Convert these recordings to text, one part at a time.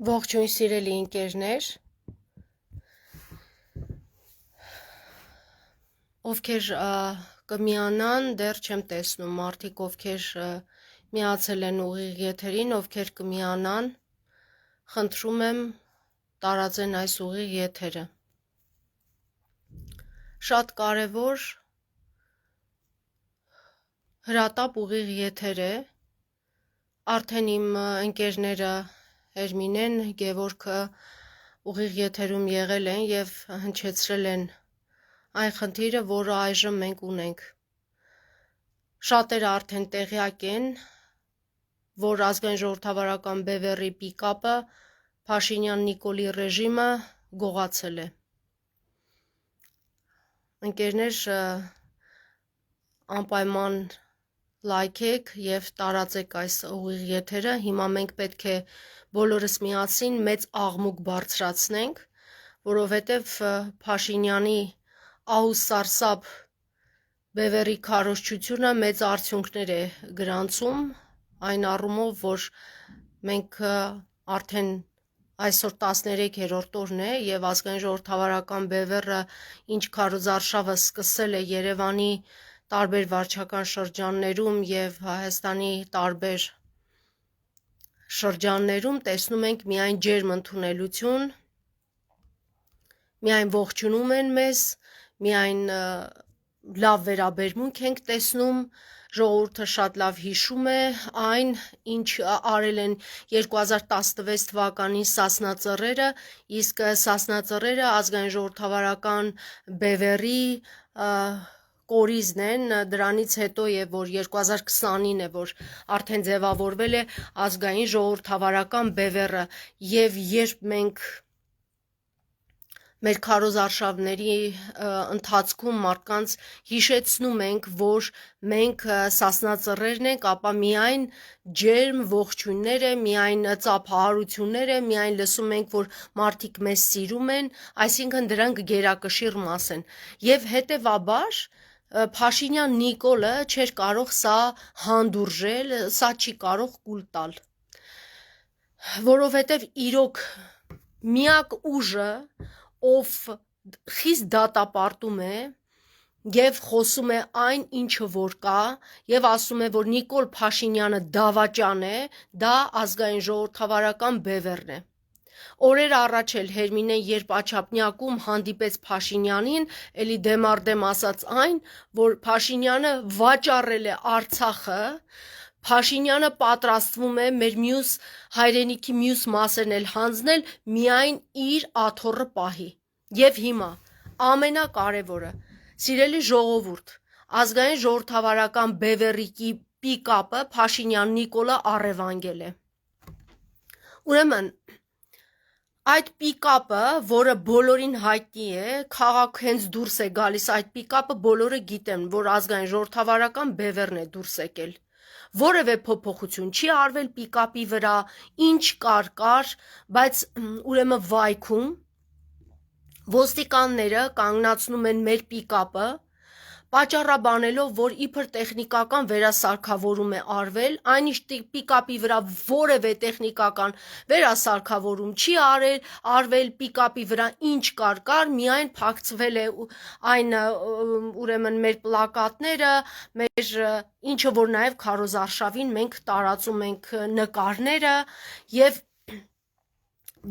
Ողջույն սիրելի ընկերներ, ովքեր կմիանան, դեռ չեմ տեսնում մարդիկ, ովքեր միացել են ուղիղ եթերին, ովքեր կմիանան, խնդրում եմ տարածեն այս ուղիղ եթերը։ Շատ կարևոր հրատապ ուղիղ եթեր է, արդեն իմ ընկերները Հերմինեն, Գևորգը ուղիղ եթերում եղել են և հնչեցրել են այն խնդիրը, որը այժմ մենք ունենք։ Շատերը արդեն տեղյակ են, որ ազգային ժողովրդավարական բևեռի պիկապը Փաշինյան Նիկոլի ռեժիմը գողացել է։ Ընկերներ, անպայման լայքեք և տարածեք այս ուղիղ եթերը, հիմա մենք պետք է բոլորս միասին մեծ աղմուկ բարձրացնենք, որովհետև Փաշինյանի ահուսարսափ բևեռի քարոզչությունը մեծ արդյունքներ է գրանցում, այն առումով, որ մենք արդեն այսօր 13-րդ օրն է և ազգային ժողովրդավարական բևեռը ինչ քարոզարշավը սկսել է Երևանի տարբեր վարչական շրջաններում և Հայաստանի տարբեր շրջաններում տեսնում ենք միայն ջերմ ընդունելություն, միայն ողջունում են մեզ, միայն լավ վերաբերմունք ենք տեսնում, ժողովուրդը շատ լավ հիշում է այն, ինչ արել են 2016 թվականին Սասնա Ծռերը, իսկ Սասնա Ծռերը ազգային ժողովրդավարական բևեռի կորիզն են, դրանից հետո է, որ 2020-ին է, որ արդեն ձևավորվել է ազգային ժողովրդավարական բևեռը, և երբ մենք մեր քարոզարշավների ընթացքում մարդկանց հիշեցնում ենք, որ մենք Սասնա Ծռերն ենք, ապա միայն ջերմ ողջույններ է, միայն ծափահարություններ է, միայն լսում ենք, որ մարդիկ մեզ սիրում են, այսինքն դրանք գերակշիռ մաս են, և հետևաբար Փաշինյան Նիկոլը չէր կարող սա հանդուրժել, սա չի կարող կուլ տալ, որովհետև իրոք միակ ուժը, ով խիստ դատապարտում է և խոսում է այն, ինչը որ կա, և ասում է, որ Նիկոլ Փաշինյանը դավաճան է, դա ազգային ժողովրդավարական բևեռն է։ Օրեր առաջ էլ Հերմինեն, երբ Աչափնյակում հանդիպեց Փաշինյանին, էլի դեմառդեմ ասաց այն, որ Փաշինյանը վաճառել է Արցախը, Փաշինյանը պատրաստվում է մեր հայրենիքի մյուս մասերն էլ հանձնել միայն իր աթոռը պահի։ Եվ հիմա ամենակարևորը, սիրելի ժողովուրդ, ազգային ժողովրդավարական բևեռի պիկապը Փաշինյան Նիկոլը առևանգել է։ Ուրեմն այդ պիկապը, որը բոլորին հայտնի է, քաղաք հենց դուրս է գալիս այդ պիկապը, բոլորը գիտեն, որ ազգային ժողովրդավարական բևեռն է դուրս եկել, որևէ փոփոխություն չի արվել պիկապի վրա, ինչ կար, բայց ուրեմն վայքում ոստիկանները կանգնացնում են մեր պիկապը, պատճառաբանելով, որ իբր տեխնիկական վերասարքավորում է արվել, այնինչ պիկապի վրա որևէ տեխնիկական վերասարքավորում չի արվել, պիկապի վրա ինչ կար, միայն փակցվել է այն, ուրեմն մեր պլակատները, մեր ինչը որ նաև քարոզարշավին մենք տարածում ենք նկարները, և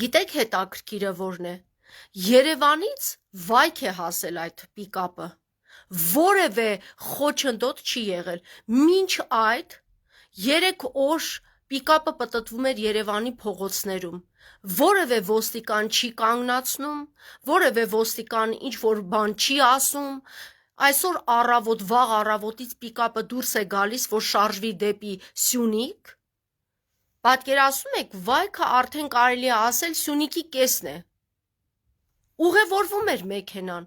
գիտեք հետաքրքիրը որն է, Երևանից վայք է հասել այդ պիկապը, որևէ խոչընդոտ չի եղել, մինչ այդ 3 օր պիկապը պտտվում էր Երևանի փողոցներում, որևէ ոստիկան չի կանգնացնում, որևէ ոստիկան ինչ-որ բան չի ասում, այսօր առավոտ, վաղ առավոտից պիկապը դուրս է գալիս, որ շարժվի դեպի Սյունիք, պատկերացնում եք, վայքը արդեն կարելի է ասել Սյունիքի կեսն է, ուղևորվում էր մեքենան,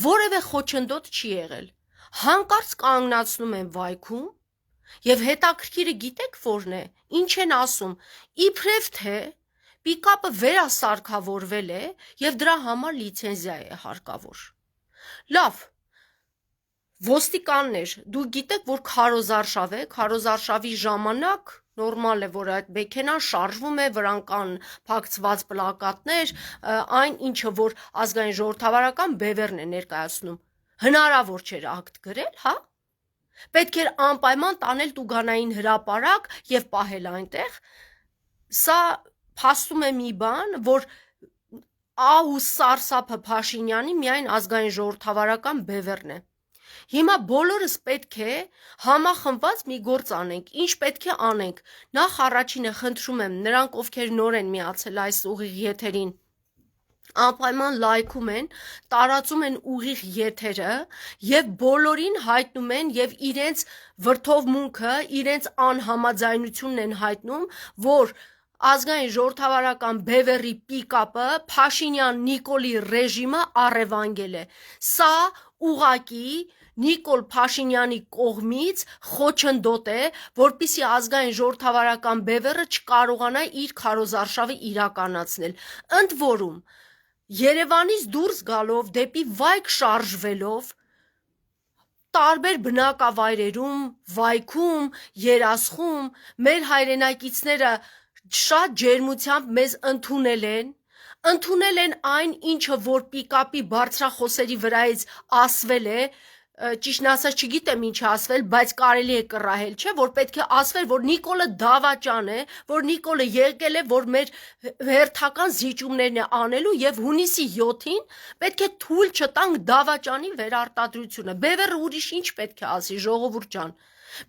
որևէ խոչընդոտ չի եղել, հանկարծ կանգնացնում են վայքում, և հետաքրքիրը գիտեք որն է, ինչ են ասում, իբրև թե պիկապը վերասարքավորվել է և դրա համար լիցենզիա է հարկավոր։ Լավ, ոստիկաններ, դուք գիտեք, որ քարոզարշավ է, քարոզարշավի ժամանակ նորմալ է, որ այդ մեքենան շարժվում է, վրան կան փակցված պլակատներ, այն ինչը որ ազգային ժողովրդավարական բևեռն է ներկայացնում։ Հնարավոր չէր ակտ գրել, հա։ Պետք էր անպայման տանել Տուգանային հրապարակ եւ պահել այնտեղ։ Սա փաստում է մի բան, որ ահ ու սարսափը Փաշինյանի միայն ազգային ժողովրդավարական բևեռն է։ Հիմա բոլորս պետք է համախմբված մի գործ անենք, ինչ պետք է անենք։ Նախ առաջինը խնդրում եմ նրանք, ովքեր նոր են միացել այս ուղիղ եթերին, անպայման լայքում են, տարածում են ուղիղ եթերը եւ բոլորին հայտնում են եւ իրենց վրթովմունքը, իրենց անհամաձայնությունն են հայտնում, որ ազգային ժողովրդավարական բևեռի պիկապը Փաշինյան Նիկոլի ռեժիմը առևանգել է։ Սա ուղղակի Նիկոլ Փաշինյանի կողմից խոչընդոտ է, որպեսզի ազգային ժողովրդավարական բևեռը չկարողանա իր քարոզարշավը իրականացնել։ Ընդ որում, Երևանից դուրս գալով, դեպի Վայք շարժվելով, տարբեր բնակավայրերում, Վայքում, Երասխում մեր հայրենակիցները շատ ջերմությամբ մեզ ընդունել են այն, ինչը որ պիկապի բարձրախոսերի վրայից ասվել է, ճիշտն ասած չգիտեմ ինչ ասվել, բայց կարելի է կռահել, չէ, որ պետք է ասվել, որ Նիկոլը դավաճան է, որ Նիկոլը եկել է, որ մեր հերթական զիջումներն է անելու եւ հունիսի 7-ին պետք է թույլ չտանք դավաճանի վերարտադրությունը։ Բևեռը ուրիշ ինչ պետք է ասի, ժողովուրդ ջան։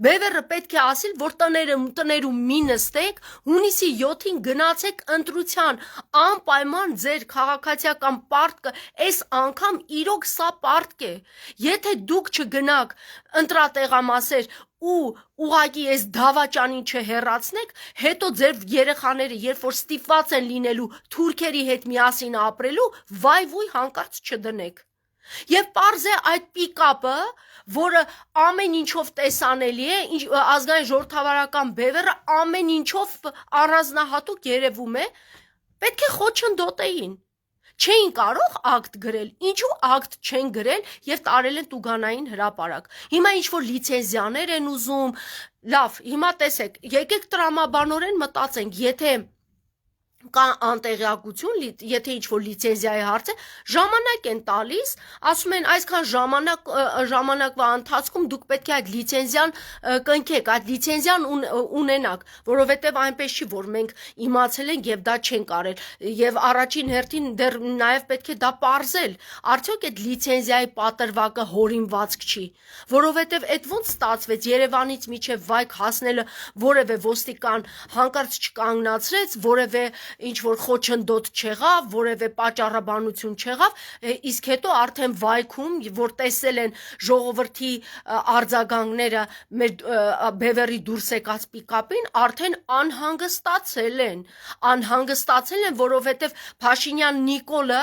Բևեռը պետք է ասի, որ տներում մի նստեք, հունիսի 7-ին գնացեք ընտրության, անպայման ձեր քաղաքացիական պարտքը, այս անգամ իրոք սա պարտք է։ Եթե դուք չգնաք ընտրատեղամասեր ու ուղղակի այս դավաճանին չհեռացնեք, հետո ձեր երեխաները, երբ որ ստիպված են լինելու թուրքերի հետ միասին ապրելու, վայ-վույ հանկարծ չդնեք։ Եվ պարզ է այդ պիկապը, որը ամեն ինչով տեսանելի է, ազգային ժողովրդավարական բևեռը ամեն ինչով առանձնահատուկ երևում է, պետք է խոչընդոտեին։ Չէին կարող ակտ գրել, ինչու ակտ չեն գրել եւ տարել են Տուգանային հրապարակ։ Հիմա ինչ որ լիցենզիաներ են ուզում, լավ, հիմա տեսեք, եկեք տրամաբանորեն մտածենք, եթե կա անտեղյակություն, եթե ինչ-որ լիցենզիայի հարց է, ժամանակ են տալիս, ասում են այսքան ժամանակվա ընթացքում դուք պետք է այդ լիցենզիան կնքեք, այդ լիցենզիան ունենաք, որովհետև այնպես չի, որ մենք իմացել ենք եւ դա չենք արել, եւ առաջին հերթին դեռ նաեւ պետք է դա պարզել, արդյոք այդ լիցենզիայի պատրվակը հորինվածք չի, որովհետև այդ ոնց ստացվեց Երևանից միջև Վայք հասնելը որևէ ոստիկան հանկարծ չկանգնացրեց, որևէ ինչ որ խոչընդոտ չեղավ, որևէ պատճառաբանություն չեղավ, իսկ հետո արդեն Վայքում, որ տեսել են ժողովրդի արձագանքները մեր բևեռի դուրս եկած պիկապին, արդեն անհանգստացել են, որովհետև Փաշինյան Նիկոլը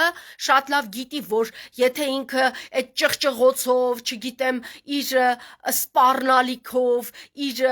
շատ լավ գիտի, որ եթե ինքը այդ ճղճղոցով, չգիտեմ, իր սպառնալիքով, իր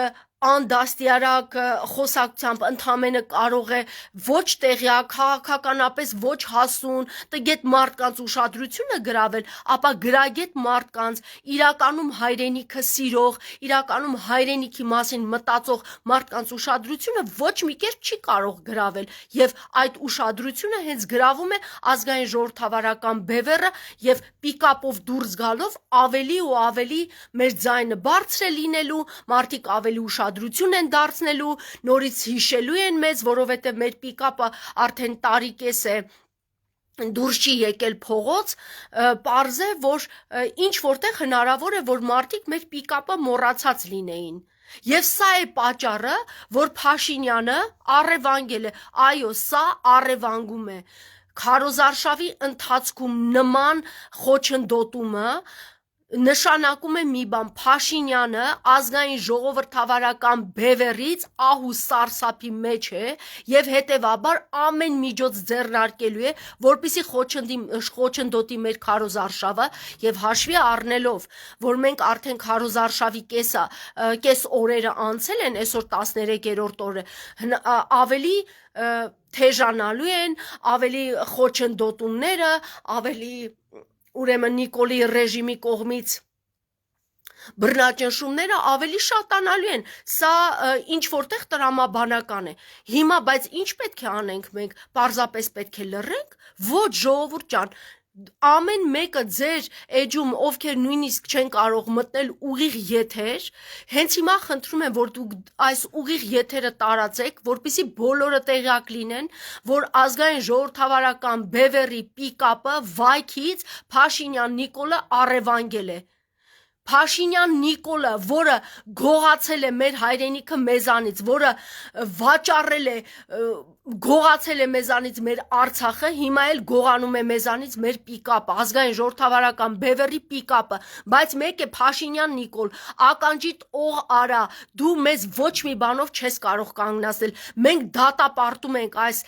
անդաստիարակ խոսակցությամբ ընդամենը կարող է ոչ տեղյակ, քաղաքականապես ոչ հասուն, տգետ մարդկանց ուշադրությունը գրավել, ապա գրագետ մարդկանց, իրականում հայրենիքը սիրող, իրականում հայրենիքի մասին մտածող մարդկանց ուշադրությունը ոչ մի կերպ չի կարող գրավել, եւ այդ ուշադրությունը հենց գրավում է ազգային ժողովրդավարական բևեռը եւ պիկապով դուրս գալով ավելի ու ավելի մեր ձայնը բարձր է լինելու, մարդիկ ավելի ուշադրություն են դարձնելու, նորից հիշելու են մեզ, որովհետև մեր պիկապը արդեն տարիկես է դուրս չի եկել փողոց, պարզ է, որ ինչ որտեղ հնարավոր է, որ մարդիկ մեր պիկապը մոռացած լինեին։ Եվ սա է պատճառը, որ Փաշինյանը առևանգել է, այո, սա առևանգում է։ Քարոզարշավի ընթացքում նման խոչընդոտումը նշանակում է մի բան, Փաշինյանը ազգային ժողովրդավարական բևեռից ահ ու սարսափի մեջ է եւ հետեւաբար ամեն միջոց ձեռնարկելու է, որպեսզի խոչընդոտի մեր քարոզարշավը եւ հաշվի առնելով, որ մենք արդեն քարոզարշավի կես օրերը անցել են, այսօր 13-րդ օրը, ավելի թեժանալու են, ավելի խոչընդոտումները, ավելի ուրեմն Նիկոլի ռեժիմի կողմից բռնաճնշումները ավելի շատանալու են, սա ինչ որտեղ տրամաբանական է, հիմա բայց ինչ պետք է անենք մենք, պարզապես պետք է լռենք, ոչ ժողովուրդ ջան, ամեն մեկը ձեր էջում, ովքեր նույնիսկ չեն կարող մտնել ուղիղ եթեր, հենց հիմա խնդրում եմ, որ դուք այս ուղիղ եթերը տարածեք, որպեսզի բոլորը տեղյակ լինեն, որ ազգային ժողովրդավարական Բևեռի պիկապը Վայքից Փաշինյան Նիկոլը առևանգել է։ Փաշինյան Նիկոլը, որը գողացել է մեր հայրենիքը մեզանից, որը վաճառել է, գողացել է մեզանից մեր Արցախը, հիմա էլ գողանում է մեզանից մեր պիկապը, ազգային ժողովրդավարական Բևեռի պիկապը, բայց մեկ է Փաշինյան Նիկոլ, ականջիդ օղ արա, դու մեզ ոչ մի բանով չես կարող կանգնացնել, մենք դատապարտում ենք այս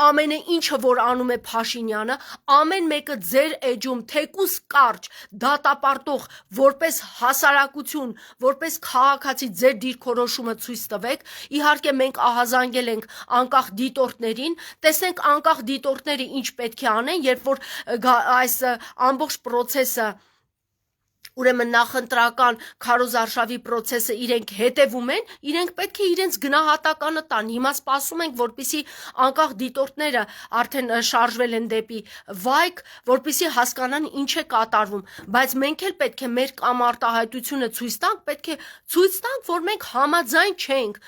ամենը ինչը որ անում է Փաշինյանը, ամեն մեկը ձեր էջում թեկուս կարճ դատապարտող որպես հասարակություն, որպես քաղաքացի ձեր դիրքորոշումը ցույց տվեք, իհարկե մենք ահազանգել ենք անկախ դիտորդներին, տեսնենք անկախ դիտորդները ինչ պետք է անեն, երբ որ այս ամբողջ process-ը ուրեմն նախընտրական քարոզարշավի process-ը իրենք հետևում են, իրենք պետք է իրենց գնահատականը տան, հիմա սպասում ենք, որպեսզի անկախ դիտորդները արդեն շարժվել են դեպի Վայք, որպեսզի հասկանան ինչ է կատարվում, բայց մենք էլ պետք է մեր կամարտահայտությունը ցույց տանք, պետք է ցույց տանք, որ մենք համաձայն չենք,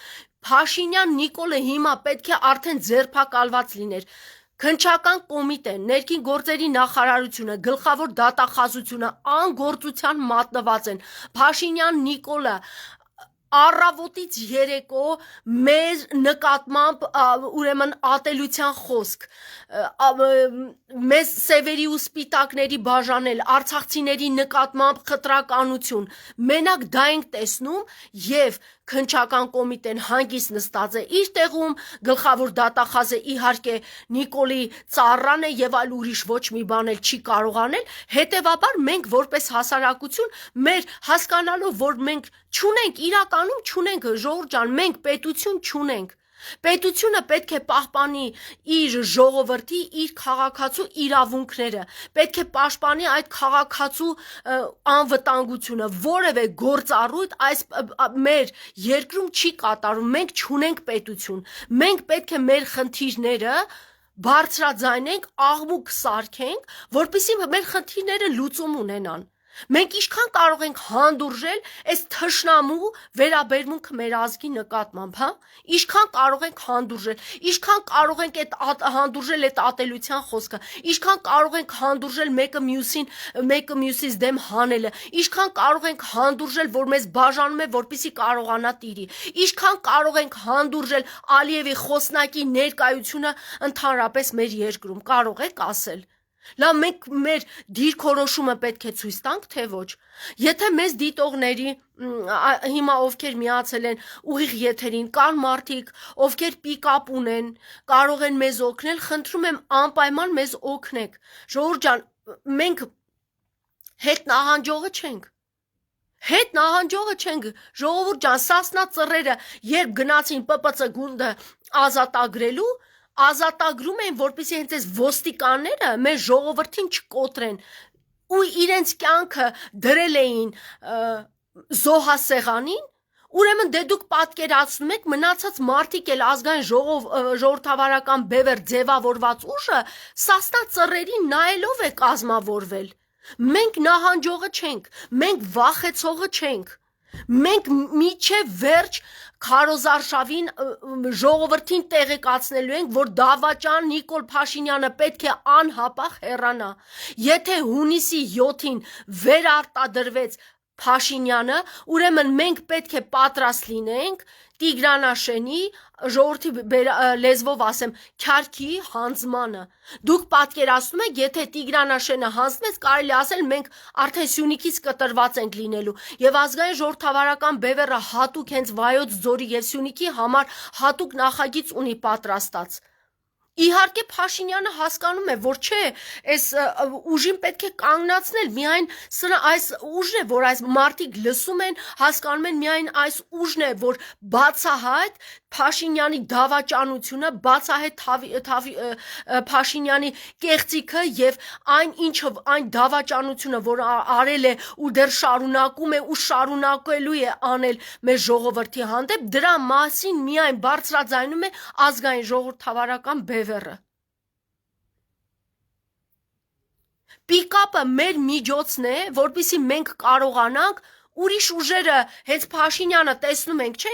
Փաշինյան Նիկոլը հիմա պետք է արդեն ձերբակալված լիներ, Քննչական կոմիտեն, ներքին գործերի նախարարությունը, գլխավոր դատախազությունը անգործության մատնված են, Փաշինյան Նիկոլը առավոտից երեկո մեր նկատմամբ ուրեմն ատելության խոսք, մեզ սևերի ու սպիտակների բաժանել, արցախցիների նկատմամբ խտրականություն, մենակ դա ենք տեսնում եւ քննչական կոմիտեն հանգիստ նստած է իր տեղում, գլխավոր դատախազը իհարկե Նիկոլի ծառան է եւ այլ ուրիշ ոչ մի բան էլ չի կարող անել, հետեւաբար մենք որպես հասարակություն մեր հասկանալով, որ մենք չունենք իրականում չունենք ժողովուրդ ջան, մենք պետություն չունենք, պետությունը պետք է պահպանի իր ժողովրդի, իր քաղաքացու իրավունքները, պետք է պաշտպանի այդ քաղաքացու անվտանգությունը, որևէ գործառույթ այս մեր երկրում չի կատարում, մենք չունենք պետություն, մենք պետք է մեր խնդիրները բարձրաձայնենք, աղմուկ սարքենք, որպեսզի մեր խնդիրները լուծում ունենան։ Մենք ինչքան կարող ենք հանդուրժել այս թշնամու վերաբերմունքը մեր ազգի նկատմամբ, հա? Ինչքան կարող ենք հանդուրժել, ինչքան կարող ենք այդ հանդուրժել այդ ատելության խոսքը, ինչքան կարող ենք հանդուրժել մեկը մյուսից դեմ հանելը, ինչքան կարող ենք հանդուրժել, որ մեզ բաժանում է, որպեսզի կարողանա տիրի, ինչքան կարող ենք հանդուրժել Ալիևի խոսնակի ներկայությունը ընդհանրապես մեր երկրում, կարող եք ասել։ Լավ, մենք մեր դիրքորոշումը պետք է ցույց տանք, թե ոչ։ Եթե մեզ դիտողների հիմա ովքեր միացել են ուղիղ եթերին, կան մարդիկ, ովքեր պիկապ ունեն, կարող են մեզ օգնել, խնդրում եմ անպայման մեզ օգնեք։ Ժողովուրդ ջան, մենք հետ նահանջողը չենք։ Հետ նահանջողը չենք, ժողովուրդ ջան, Սասնա ծռերը երբ գնացին ՊՊՑ գունդը ազատագրելու, ազատագրում են, որպեսզի հենց այս ոստիկանները մեր ժողովրդին չկոտրեն ու իրենց կյանքը դրել էին զոհասեղանին, ուրեմն դե դուք պատկերացնում եք մնացած մարդիկ էլ ազգային ժողովրդավարական Բևեռ ձևավորված ուժը Սասնա ծռերին նայելով է կազմավորվել։ Մենք նահանջողը չենք, մենք վախեցողը չենք։ Մենք միջև վերջ քարոզարշավին ժողովրդին տեղեկացնելու ենք, որ դավաճան Նիկոլ Փաշինյանը պետք է անհապաղ հեռանա։ Եթե հունիսի 7-ին վերարտադրվեց Փաշինյանը, ուրեմն մենք պետք է պատրաստ լինենք Տիգրանաշենի, ժողովրդի լեզվով ասեմ, քյարքի հանձմանը։ Դուք պատկերացնում եք, եթե Տիգրանաշենը հանձնվեց, կարելի ասել մենք արդեն Սյունիքից կտրված ենք լինելու։ Եվ ազգային ժողովրդավարական Բևեռը հատուկ հենց Վայոց ձորի եւ Սյունիքի համար հատուկ նախագիծ ունի պատրաստած։ Իհարկե Փաշինյանը հասկանում է, որ չէ, այս ուժին պետք է կանգնացնել, միայն այս ուժն է, որ այս մարդիկ լսում են, հասկանում են, միայն այս ուժն է, որ բացահայտ Փաշինյանի դավաճանությունը, բացահայտ Փաշինյանի կեղծիքը եւ այն դավաճանությունը, որ արել է ու դեռ շարունակում է ու շարունակելու է անել մեր ժողովրդի հանդեպ, դրա մասին միայն բարձրաձայնում է ազգային ժողովրդավարական բևեռը։ Պիկապը մեր միջոցն է, որպեսզի մենք կարողանանք ուրիշ ուժերը հենց Փաշինյանը տեսնում ենք, չէ,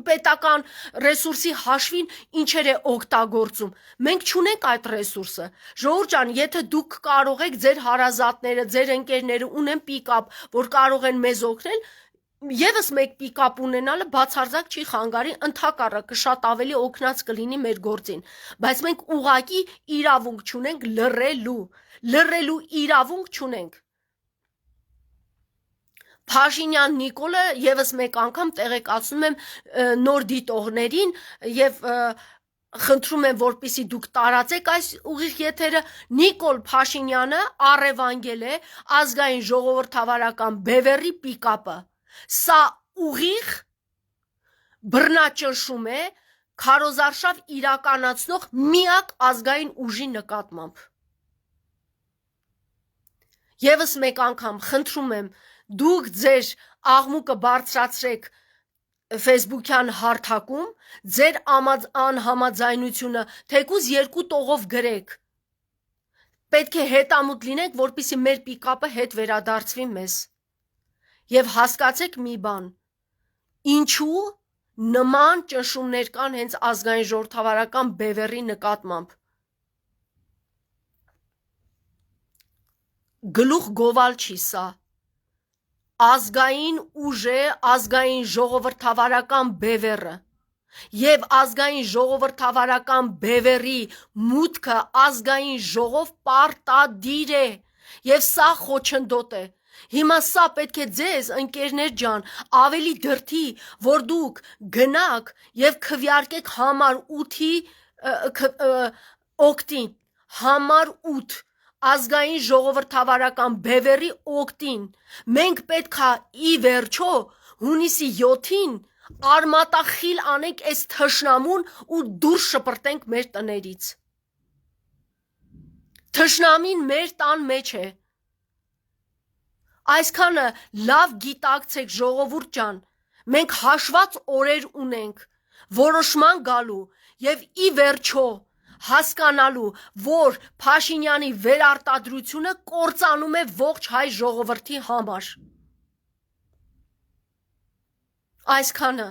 պետական ռեսուրսի հաշվին ինչեր է օգտագործում։ Մենք չունենք այդ ռեսուրսը։ Ժողովուրդ ջան, եթե դուք կարող եք ձեր հարազատները, ձեր ընկերները ունեն պիկապ, որ կարող են մեզ օգնել, Եվս մեկ պիկապ ունենալը բացարձակ չի խանգարի, ընդհակառակը շատ ավելի օգնած կլինի մեր գործին, բայց մենք ուղղակի իրավունք չունենք լռելու իրավունք չունենք։ Փաշինյան Նիկոլը եւս մեկ անգամ տեղեկացնում եմ նոր դիտողներին եւ խնդրում եմ, որպեսզի դուք տարածեք այս ուղիղ եթերը, Նիկոլ Փաշինյանը առևանգել է ազգային ժողովրդավարական բևեռի պիկապը։ Սա ուղիղ բռնաճնշում է քարոզարշավ իրականացնող միակ ազգային ուժի նկատմամբ։ Եվս մեկ անգամ խնդրում եմ, դուք ձեր աղմուկը բարձրացրեք Facebook-յան հարթակում, ձեր անհամաձայնությունը թեկուզ 2 տողով գրեք։ Պետք է հետամուտ լինենք, որպեսզի մեր պիկապը հետ վերադարձվի մեզ։ Եվ հասկացեք մի բան, ինչու նման ճնշումներ կան հենց ազգային ժողովրդավարական բևեռի նկատմամբ։ Գլուխ գովալ չի սա։ Ազգային ուժ է, ազգային ժողովրդավարական բևեռը։ Եվ ազգային ժողովրդավարական բևեռի մուտքը ազգային ժողով պարտադիր է։ Եւ սա խոչընդոտ է։ Հիմա սա պետք է ձեզ, ընկերներ ջան, ավելի դրդի, որ դուք գնաք եւ քվեարկեք համար 8-ի օկտին, համար 8 ազգային ժողովրդավարական բևեռի օկտին։ Մենք պետքա ի վերջո հունիսի 7-ին արմատախիլ անենք այս թշնամուն ու դուրս շպրտենք մեր տներից։ Թշնամին մեր տան մեջ է։ Այսքանը լավ գիտակցեք, ժողովուրդ ջան, մենք հաշված օրեր ունենք որոշման գալու եւ ի վերջո հասկանալու, որ Փաշինյանի վերարտադրությունը կործանում է ողջ հայ ժողովրդի համար։ Այսքանը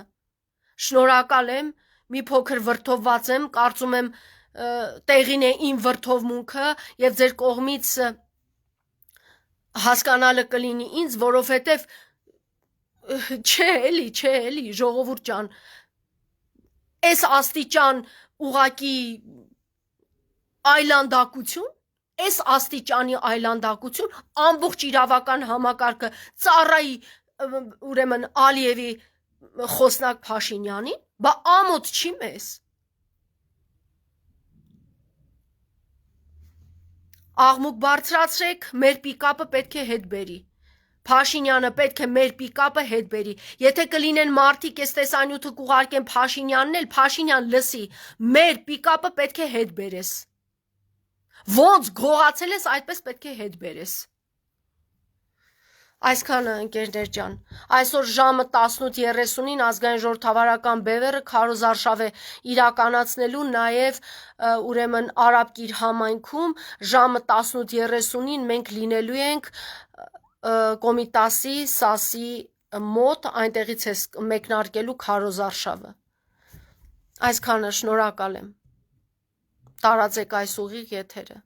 շնորհակալ եմ, մի փոքր վրդովված եմ, կարծում եմ տեղին է իմ վրդովմունքը եւ ձեր կողմից հասկանալը կլինի ինձ, որովհետև չէ էլի, ժողովուրդ ջան, այս աստիճան ուղակի այլանդակություն, այս աստիճանի այլանդակություն, ամբողջ իրավական համակարգը ծառայի ուրեմն Ալիևի խոսնակ Փաշինյանին, բա ամոթ չի մեզ։ Աղմուկ բարձրացրեք, մեր պիկապը պետք է հետ բերի։ Փաշինյանը պետք է մեր պիկապը հետ բերի։ Եթե կլինեն մարդիկ այս տեսանյութը կուղարկեն Փաշինյանն էլ, Փաշինյան լսի, մեր պիկապը պետք է հետ բերես։ Ոնց գողացել ես, այդպես պետք է հետ բերես։ Այսքանը ընկերներ ջան, այսօր ժամը 18:30-ին ազգային ժողովրդավարական բևեռը քարոզարշավ է իրականացնելու նաև ուրեմն Արաբկիր համայնքում ժամը 18:30-ին մենք լինելու ենք Կոմիտասի Սասի մոտ, այնտեղից է մեկնարկելու քարոզարշավը։ Այսքանը շնորհակալ եմ։ Տարածեք այս ուղիղ եթերը։